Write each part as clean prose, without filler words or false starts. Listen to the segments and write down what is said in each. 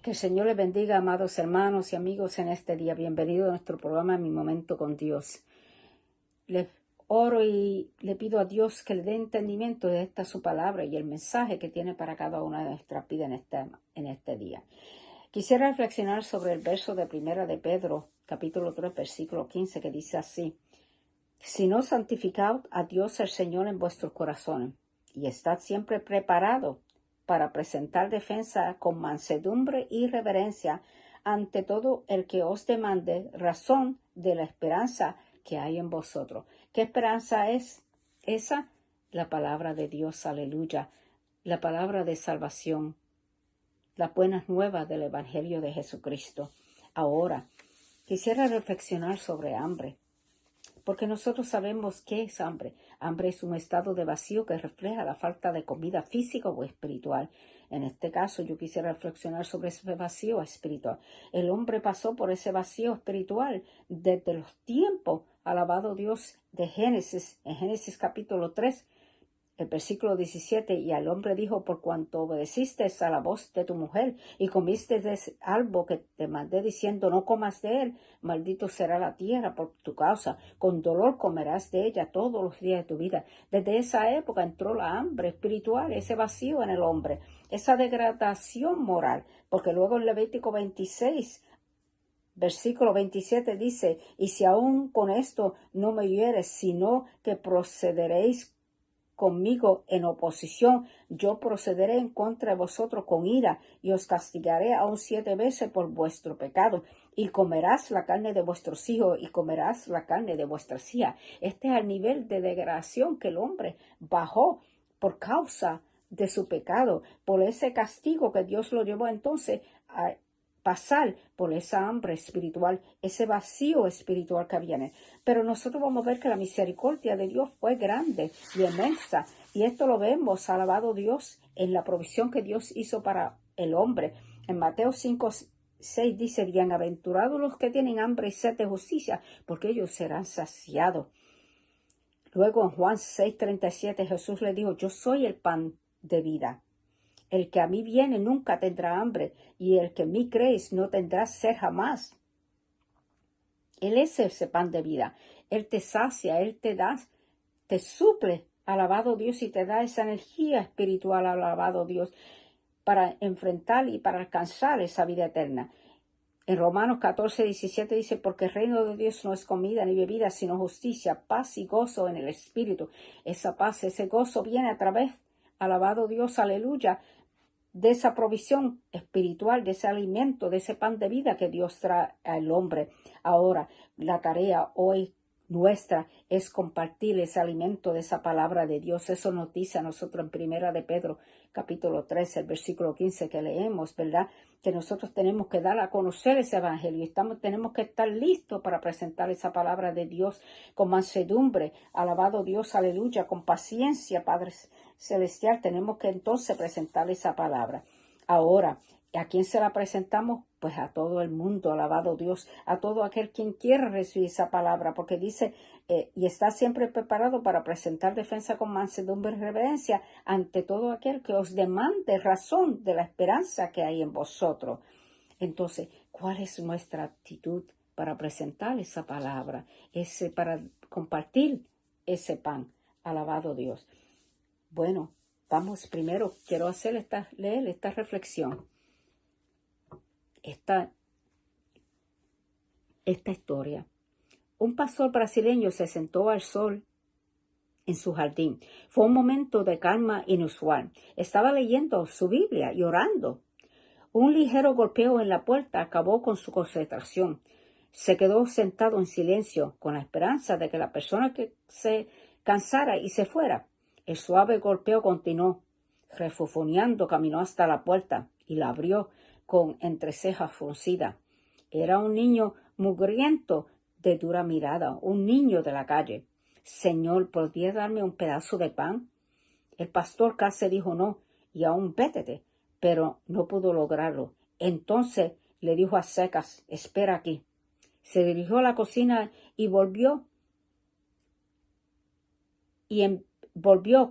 Que el Señor les bendiga, amados hermanos y amigos, en este día. Bienvenido a nuestro programa Mi Momento con Dios. Les oro y le pido a Dios que le dé entendimiento de esta su palabra y el mensaje que tiene para cada una de nuestras vidas en este día. Quisiera reflexionar sobre el verso de Primera de Pedro, capítulo 3, versículo 15, que dice así: Si no, santificad a Dios el Señor en vuestros corazones y estad siempre preparados para presentar defensa con mansedumbre y reverencia ante todo el que os demande razón de la esperanza que hay en vosotros. ¿Qué esperanza es esa? La palabra de Dios, aleluya, la palabra de salvación, las buenas nuevas del Evangelio de Jesucristo. Ahora, quisiera reflexionar sobre hambre, porque nosotros sabemos qué es hambre. Hambre es un estado de vacío que refleja la falta de comida física o espiritual. En este caso, yo quisiera reflexionar sobre ese vacío espiritual. El hombre pasó por ese vacío espiritual desde los tiempos, alabado Dios, de Génesis, en Génesis capítulo 3, el versículo 17, y al hombre dijo: por cuanto obedeciste a la voz de tu mujer y comiste de ese árbol que te mandé diciendo, no comas de él, maldito será la tierra por tu causa, con dolor comerás de ella todos los días de tu vida. Desde esa época entró la hambre espiritual, ese vacío en el hombre, esa degradación moral, porque luego en Levítico 26, versículo 27 dice: y si aún con esto no me oyeres, sino que procederéis conmigo en oposición, yo procederé en contra de vosotros con ira y os castigaré aún 7 veces por vuestro pecado, y comerás la carne de vuestros hijos y comerás la carne de vuestras hijas. Este es el nivel de degradación que el hombre bajó por causa de su pecado, por ese castigo que Dios lo llevó entonces a pasar por esa hambre espiritual, ese vacío espiritual que había en él. Pero nosotros vamos a ver que la misericordia de Dios fue grande y inmensa, y esto lo vemos, alabado Dios, en la provisión que Dios hizo para el hombre. En Mateo 5:6 dice: bienaventurados los que tienen hambre y sed de justicia, porque ellos serán saciados. Luego en Juan 6:37 Jesús le dijo: yo soy el pan de vida. El que a mí viene nunca tendrá hambre, y el que en mí crees no tendrá sed jamás. Él es ese pan de vida. Él te sacia, Él te da, te suple, alabado Dios, y te da esa energía espiritual, alabado Dios, para enfrentar y para alcanzar esa vida eterna. En Romanos 14:17 dice: porque el reino de Dios no es comida ni bebida, sino justicia, paz y gozo en el Espíritu. Esa paz, ese gozo viene a través, alabado Dios, aleluya, de esa provisión espiritual, de ese alimento, de ese pan de vida que Dios trae al hombre. Ahora, la tarea hoy nuestra es compartir ese alimento de esa palabra de Dios. Eso nos dice a nosotros en Primera de Pedro, capítulo 13, el versículo 15 que leemos, ¿verdad? Que nosotros tenemos que dar a conocer ese evangelio y tenemos que estar listos para presentar esa palabra de Dios con mansedumbre, alabado Dios, aleluya, con paciencia, Padre Celestial. Tenemos que entonces presentar esa palabra. Ahora, ¿a quién se la presentamos? Pues a todo el mundo, alabado Dios, a todo aquel quien quiera recibir esa palabra, porque dice, y está siempre preparado para presentar defensa con mansedumbre y reverencia ante todo aquel que os demande razón de la esperanza que hay en vosotros. Entonces, ¿cuál es nuestra actitud para presentar esa palabra, para compartir ese pan? Alabado Dios. Bueno, vamos primero, quiero leer esta reflexión, esta historia. Un pastor brasileño se sentó al sol en su jardín. Fue un momento de calma inusual. Estaba leyendo su Biblia y orando. Un ligero golpeo en la puerta acabó con su concentración. Se quedó sentado en silencio, con la esperanza de que la persona que se cansara y se fuera. El suave golpeo continuó. Refufoneando, caminó hasta la puerta y la abrió con entrecejas fruncidas. Era un niño mugriento de dura mirada, un niño de la calle. Señor, ¿podría darme un pedazo de pan? El pastor casi dijo no, y aún vétete, pero no pudo lograrlo. Entonces le dijo a secas: espera aquí. Se dirigió a la cocina y volvió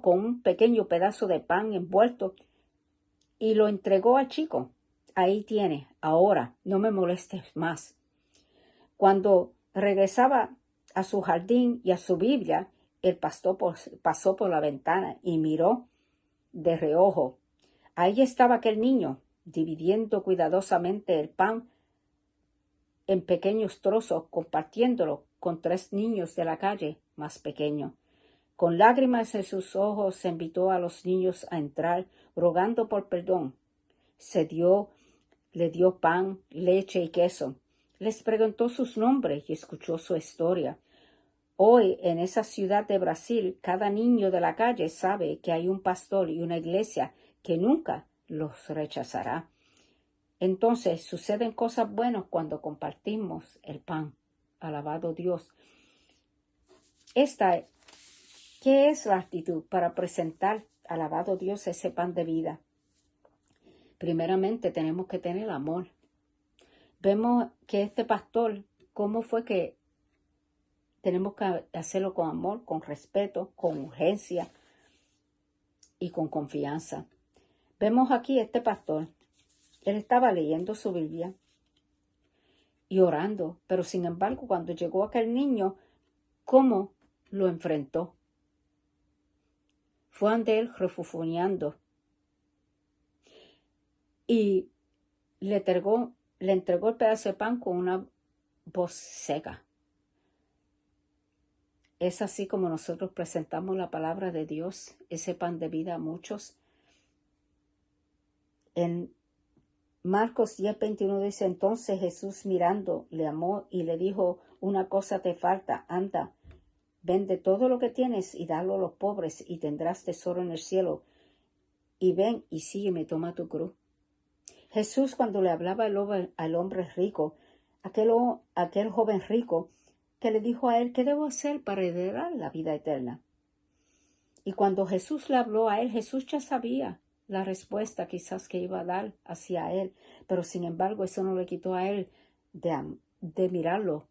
con un pequeño pedazo de pan envuelto y lo entregó al chico. ahí tiene, ahora, no me molestes más. Cuando regresaba a su jardín y a su Biblia, el pastor pasó por la ventana y miró de reojo. Ahí estaba aquel niño, dividiendo cuidadosamente el pan en pequeños trozos, compartiéndolo con 3 niños de la calle más pequeños. Con lágrimas en sus ojos invitó a los niños a entrar, rogando por perdón. Le dio pan, leche y queso. Les preguntó sus nombres y escuchó su historia. Hoy, en esa ciudad de Brasil, cada niño de la calle sabe que hay un pastor y una iglesia que nunca los rechazará. Entonces, suceden cosas buenas cuando compartimos el pan. Alabado Dios. ¿Qué es la actitud para presentar, alabado Dios, ese pan de vida? Primeramente tenemos que tener amor. Vemos que este pastor, ¿cómo fue que tenemos que hacerlo con amor, con respeto, con urgencia y con confianza? Vemos aquí este pastor, él estaba leyendo su Biblia y orando, pero sin embargo cuando llegó aquel niño, ¿cómo lo enfrentó? Fue ante él refufuneando y le entregó el pedazo de pan con una voz seca. Es así como nosotros presentamos la palabra de Dios, ese pan de vida a muchos. En Marcos 10:21 dice, entonces Jesús mirando le amó y le dijo, una cosa te falta, anda, vende todo lo que tienes y dalo a los pobres y tendrás tesoro en el cielo. Y ven y sígueme, toma tu cruz. Jesús cuando le hablaba al hombre rico, aquel joven rico, que le dijo a él, ¿qué debo hacer para heredar la vida eterna? Y cuando Jesús le habló a él, Jesús ya sabía la respuesta quizás que iba a dar hacia él, pero sin embargo eso no le quitó a él de mirarlo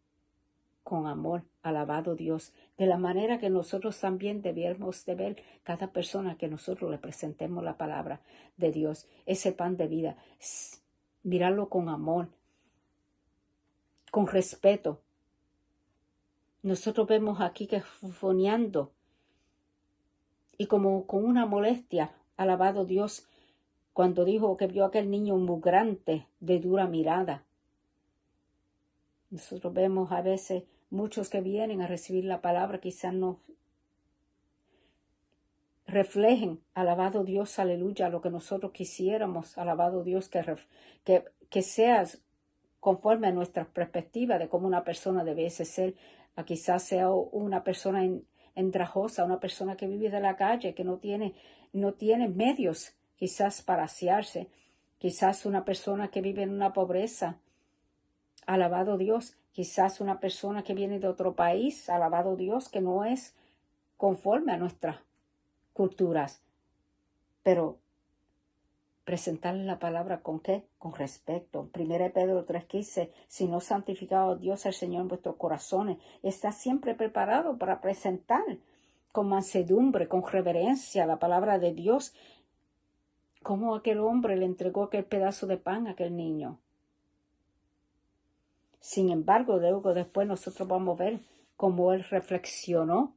con amor, alabado Dios, de la manera que nosotros también debiéramos de ver cada persona que nosotros le presentemos la palabra de Dios, ese pan de vida, mirarlo con amor, con respeto. Nosotros vemos aquí que fufoneando y como con una molestia, alabado Dios, cuando dijo que vio a aquel niño mugrante de dura mirada. Nosotros vemos a veces muchos que vienen a recibir la palabra, quizás no reflejen, alabado Dios, aleluya, lo que nosotros quisiéramos, alabado Dios, que seas conforme a nuestra perspectiva de cómo una persona debe ser, quizás sea una persona andrajosa, una persona que vive de la calle, que no tiene medios quizás para asearse, quizás una persona que vive en una pobreza, alabado Dios, quizás una persona que viene de otro país, alabado Dios, que no es conforme a nuestras culturas, pero presentarle la palabra ¿con qué? Con respeto. 1 Pedro 3:15, si no santificado Dios el Señor en vuestros corazones, está siempre preparado para presentar con mansedumbre, con reverencia la palabra de Dios, como aquel hombre le entregó aquel pedazo de pan a aquel niño. Sin embargo, luego después nosotros vamos a ver cómo él reflexionó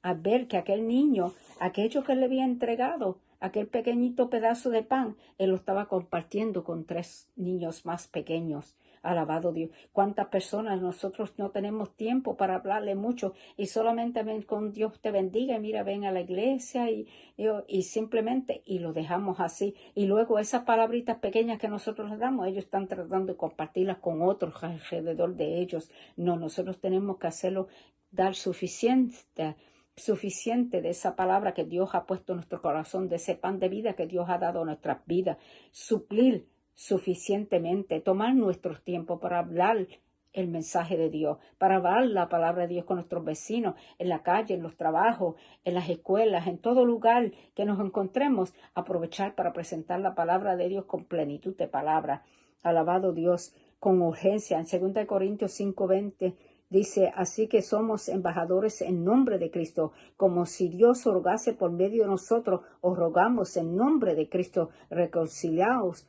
al ver que aquel niño, aquello que le había entregado, aquel pequeñito pedazo de pan, él lo estaba compartiendo con 3 niños más pequeños. Alabado Dios. ¿Cuántas personas nosotros no tenemos tiempo para hablarle mucho y solamente ven con Dios te bendiga y mira, ven a la iglesia y simplemente y lo dejamos así? Y luego esas palabritas pequeñas que nosotros les damos, ellos están tratando de compartirlas con otros alrededor de ellos. No, nosotros tenemos que hacerlo, dar suficiente de esa palabra que Dios ha puesto en nuestro corazón, de ese pan de vida que Dios ha dado a nuestras vidas, suplir suficientemente, tomar nuestro tiempo para hablar el mensaje de Dios, para hablar la palabra de Dios con nuestros vecinos, en la calle, en los trabajos, en las escuelas, en todo lugar que nos encontremos, aprovechar para presentar la palabra de Dios con plenitud de palabra. Alabado Dios, con urgencia. En 2 Corintios 5:20 dice, así que somos embajadores en nombre de Cristo, como si Dios rogase por medio de nosotros, os rogamos en nombre de Cristo, reconciliaos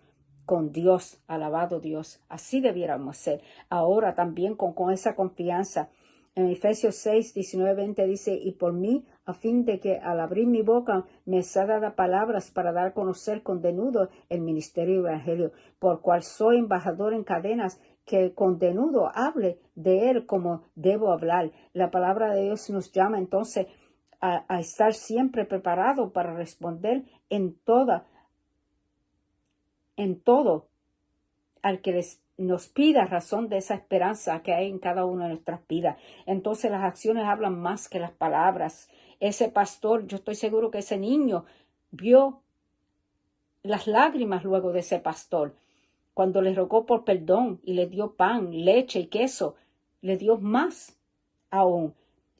con Dios, alabado Dios. Así debiéramos ser. Ahora también con esa confianza. En Efesios 6, 19, 20 dice, y por mí, a fin de que al abrir mi boca me sea dada palabras para dar a conocer con denudo el ministerio del Evangelio, por cual soy embajador en cadenas, que con denudo hable de él como debo hablar. La palabra de Dios nos llama entonces a estar siempre preparado para responder en todo al que nos pida razón de esa esperanza que hay en cada una de nuestras vidas. Entonces las acciones hablan más que las palabras. Ese pastor, yo estoy seguro que ese niño vio las lágrimas luego de ese pastor, cuando le rogó por perdón y le dio pan, leche y queso, le dio más aún.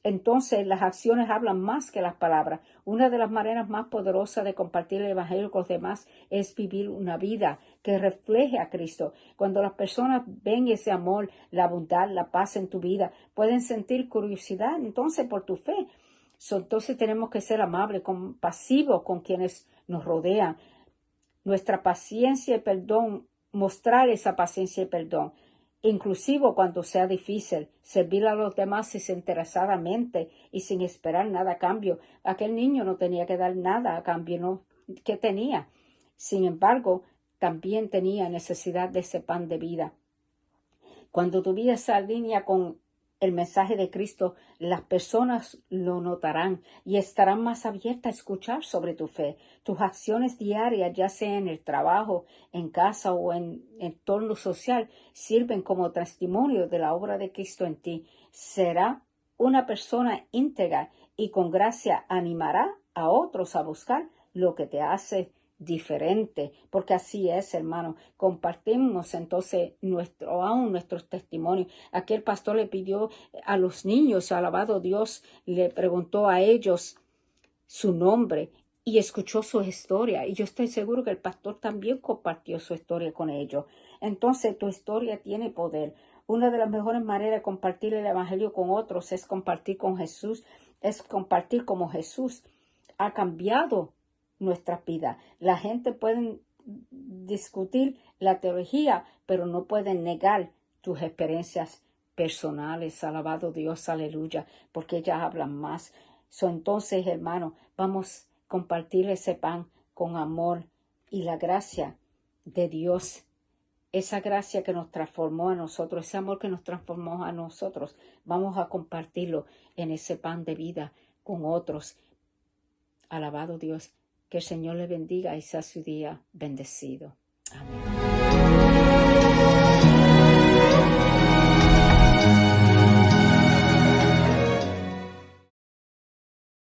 Entonces las acciones hablan más que las palabras. Una de las maneras más poderosas de compartir el Evangelio con los demás es vivir una vida que refleje a Cristo. Cuando las personas ven ese amor, la bondad, la paz en tu vida, pueden sentir curiosidad entonces por tu fe. Entonces tenemos que ser amables, compasivos con quienes nos rodean. Nuestra paciencia y perdón, mostrar esa paciencia y perdón, inclusive cuando sea difícil, servir a los demás desinteresadamente y sin esperar nada a cambio. Aquel niño no tenía que dar nada a cambio, ¿no? ¿Qué tenía? Sin embargo, también tenía necesidad de ese pan de vida. Cuando tu vida se alinea con el mensaje de Cristo, las personas lo notarán y estarán más abiertas a escuchar sobre tu fe. Tus acciones diarias, ya sea en el trabajo, en casa o en entorno social, sirven como testimonio de la obra de Cristo en ti. Será una persona íntegra y con gracia animará a otros a buscar lo que te hace diferente, porque así es, hermano. Compartimos entonces nuestros testimonios. Aquel pastor le pidió a los niños, alabado Dios, le preguntó a ellos su nombre y escuchó su historia, y yo estoy seguro que el pastor también compartió su historia con ellos. Entonces tu historia tiene poder. Una de las mejores maneras de compartir el Evangelio con otros es compartir con Jesús, es compartir como Jesús ha cambiado nuestras vidas. La gente puede discutir la teología, pero no pueden negar tus experiencias personales. Alabado Dios, aleluya, porque ellas hablan más. Entonces, hermano, vamos a compartir ese pan con amor y la gracia de Dios. Esa gracia que nos transformó a nosotros, ese amor que nos transformó a nosotros, vamos a compartirlo en ese pan de vida con otros. Alabado Dios, que el Señor le bendiga y sea su día bendecido. Amén.